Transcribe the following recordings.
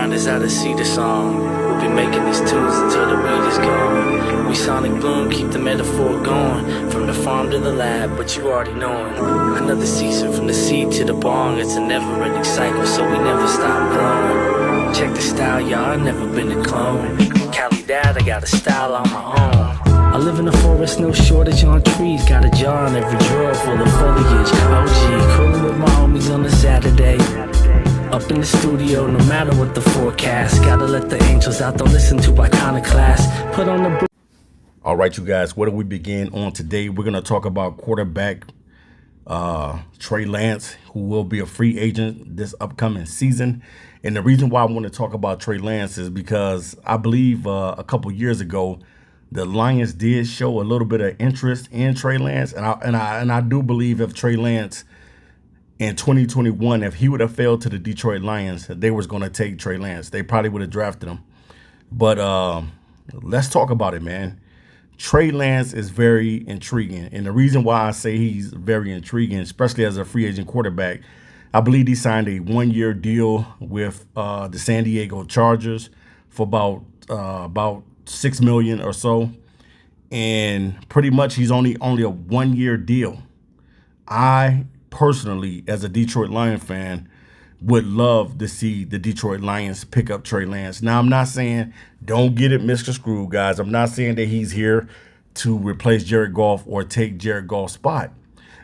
grind is out to see the song. We'll be making these tunes until the weed is gone. We sonic boom, keep the metaphor going. From the farm to the lab, but you already knowin'. Another season from the seed to the bong. It's a never-ending cycle, so we never stop growing. Check the style, y'all, I've never been a clone. Cali dad, I got a style on my own. I live in the forest, no shortage on trees. Got a jar in every drawer full of foliage. OG, coolin' with my homies on a Saturday. Up in the studio, no matter what the forecast. Gotta let the angels out, don't listen to iconoclast. Put on the... All right, you guys, where do we begin on today? We're going to talk about quarterback Trey Lance, who will be a free agent this upcoming season. And the reason why I want to talk about Trey Lance is because I believe a couple years ago, the Lions did show a little bit of interest in Trey Lance. And I do believe if Trey Lance in 2021, if he would have failed to the Detroit Lions, they was going to take Trey Lance. They probably would have drafted him. But let's talk about it, man. Trey Lance is very intriguing. And the reason why I say he's very intriguing, especially as a free agent quarterback, I believe he signed a one-year deal with the San Diego Chargers for about $6 million or so. And pretty much he's only a one-year deal. I personally, as a Detroit Lion fan, would love to see the Detroit Lions pick up Trey Lance. Now, I'm not saying, don't get it misconstrued, guys. I'm not saying that he's here to replace Jared Goff or take Jared Goff's spot.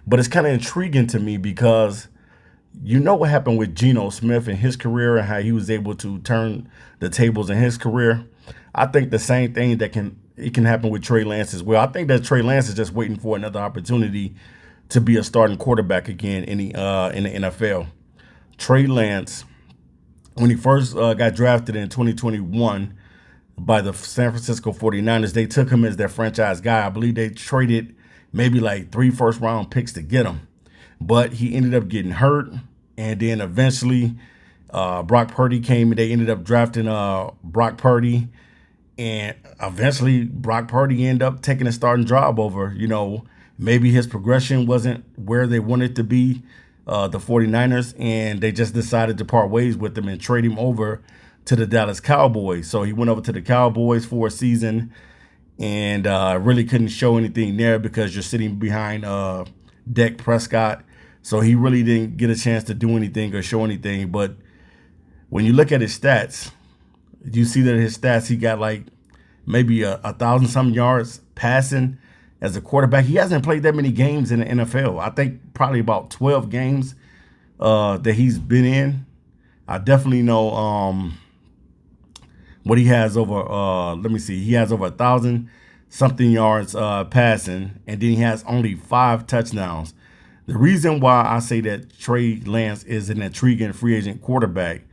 But it's kind of intriguing to me because you know what happened with Geno Smith in his career and how he was able to turn the tables in his career. I think the same thing it can happen with Trey Lance as well. I think that Trey Lance is just waiting for another opportunity to be a starting quarterback again in the NFL. Trey Lance, when he first got drafted in 2021 by the San Francisco 49ers, they took him as their franchise guy. I believe they traded maybe like 3 first-round picks to get him. But he ended up getting hurt, and then eventually Brock Purdy came, and they ended up drafting Brock Purdy. And eventually Brock Purdy ended up taking a starting job over, maybe his progression wasn't where they wanted to be, the 49ers, and they just decided to part ways with him and trade him over to the Dallas Cowboys. So he went over to the Cowboys for a season and really couldn't show anything there because you're sitting behind Dak Prescott. So he really didn't get a chance to do anything or show anything. But when you look at his stats, you see that his stats, he got like maybe 1,000-some yards passing as a quarterback. He hasn't played that many games in the NFL. I think probably about 12 games that he's been in. I definitely know what he has over, let me see. He has over 1,000-something yards passing, and then he has only 5 touchdowns. The reason why I say that Trey Lance is an intriguing free agent quarterback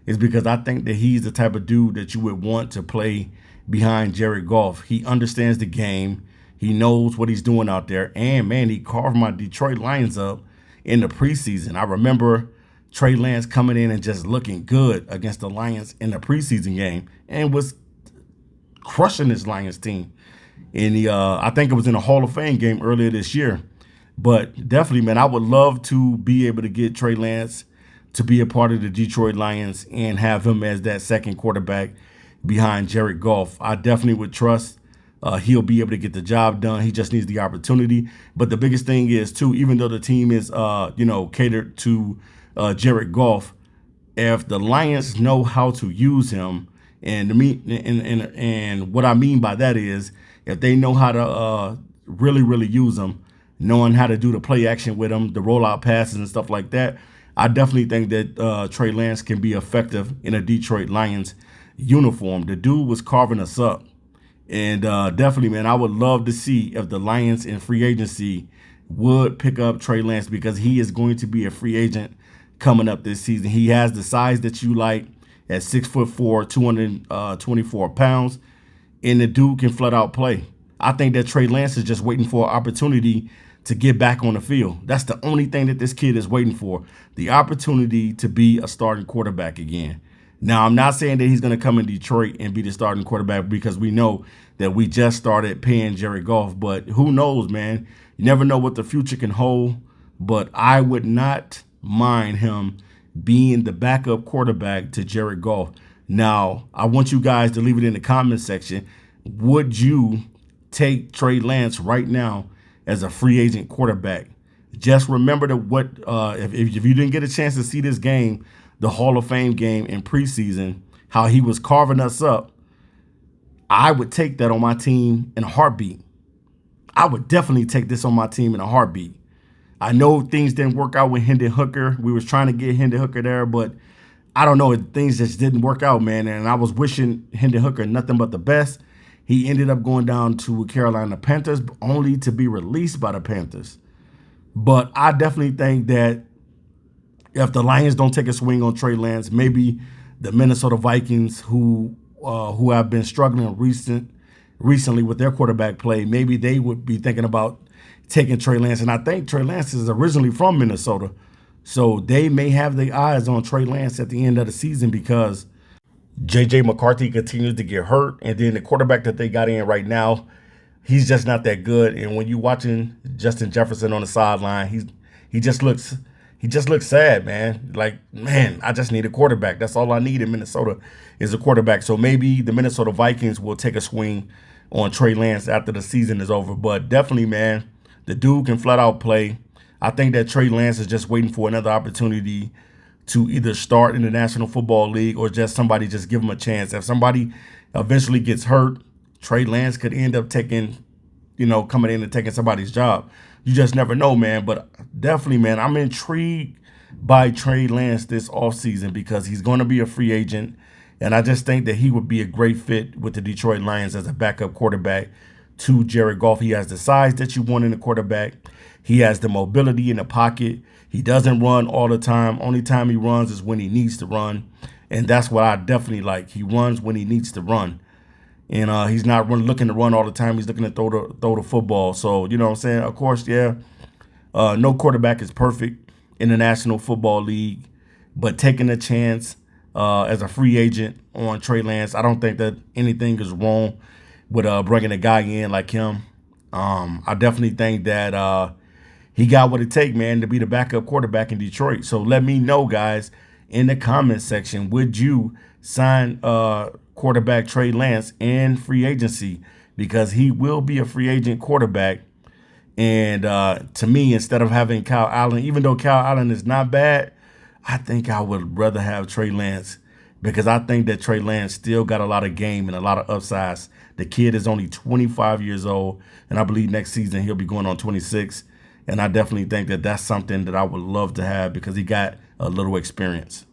is because I think that he's the type of dude that you would want to play behind Jared Goff. He understands the game. He knows what he's doing out there. And, man, he carved my Detroit Lions up in the preseason. I remember Trey Lance coming in and just looking good against the Lions in the preseason game and was crushing this Lions team. And I think it was in a Hall of Fame game earlier this year. But definitely, man, I would love to be able to get Trey Lance to be a part of the Detroit Lions and have him as that second quarterback behind Jared Goff. I definitely would trust he'll be able to get the job done. He just needs the opportunity. But the biggest thing is, too, even though the team is, catered to Jared Goff, if the Lions know how to use him, and what I mean by that is if they know how to really, really use him, knowing how to do the play action with him, the rollout passes and stuff like that, I definitely think that Trey Lance can be effective in a Detroit Lions uniform. The dude was carving us up. And definitely, man, I would love to see if the Lions in free agency would pick up Trey Lance because he is going to be a free agent coming up this season. He has the size that you like at 6'4", 224 pounds, and the dude can flat out play. I think that Trey Lance is just waiting for an opportunity to get back on the field. That's the only thing that this kid is waiting for, the opportunity to be a starting quarterback again. Now, I'm not saying that he's going to come in Detroit and be the starting quarterback because we know that we just started paying Jared Goff. But who knows, man? You never know what the future can hold. But I would not mind him being the backup quarterback to Jared Goff. Now, I want you guys to leave it in the comment section. Would you take Trey Lance right now as a free agent quarterback? Just remember if you didn't get a chance to see this game, the Hall of Fame game in preseason, how he was carving us up. I would take that on my team in a heartbeat. I would definitely take this on my team in a heartbeat. I know things didn't work out with Hendon Hooker. We was trying to get Hendon Hooker there, but I don't know. Things just didn't work out, man. And I was wishing Hendon Hooker nothing but the best. He ended up going down to Carolina Panthers, only to be released by the Panthers. But I definitely think that if the Lions don't take a swing on Trey Lance, maybe the Minnesota Vikings, who have been struggling recently with their quarterback play, maybe they would be thinking about taking Trey Lance. And I think Trey Lance is originally from Minnesota. So they may have their eyes on Trey Lance at the end of the season because J.J. McCarthy continues to get hurt. And then the quarterback that they got in right now, he's just not that good. And when you're watching Justin Jefferson on the sideline, he just looks sad, man. Like, man, I just need a quarterback. That's all I need in Minnesota is a quarterback. So maybe the Minnesota Vikings will take a swing on Trey Lance after the season is over. But definitely, man, the dude can flat out play. I think that Trey Lance is just waiting for another opportunity to either start in the National Football League or just somebody just give him a chance. If somebody eventually gets hurt, Trey Lance could end up coming in and taking somebody's job. You just never know, man. But definitely, man, I'm intrigued by Trey Lance this offseason because he's going to be a free agent. And I just think that he would be a great fit with the Detroit Lions as a backup quarterback to Jared Goff. He has the size that you want in a quarterback. He has the mobility in the pocket. He doesn't run all the time. Only time he runs is when he needs to run. And that's what I definitely like. He runs when he needs to run. And he's not looking to run all the time. He's looking to throw the football. So, you know what I'm saying? Of course, yeah, no quarterback is perfect in the National Football League. But taking a chance as a free agent on Trey Lance, I don't think that anything is wrong with bringing a guy in like him. I definitely think that he got what it takes, man, to be the backup quarterback in Detroit. So let me know, guys, in the comment section, would you sign quarterback Trey Lance in free agency? Because he will be a free agent quarterback. And to me, instead of having Kyle Allen, even though Kyle Allen is not bad, I think I would rather have Trey Lance because I think that Trey Lance still got a lot of game and a lot of upsides. The kid is only 25 years old, and I believe next season he'll be going on 26. And I definitely think that that's something that I would love to have because he got a little experience.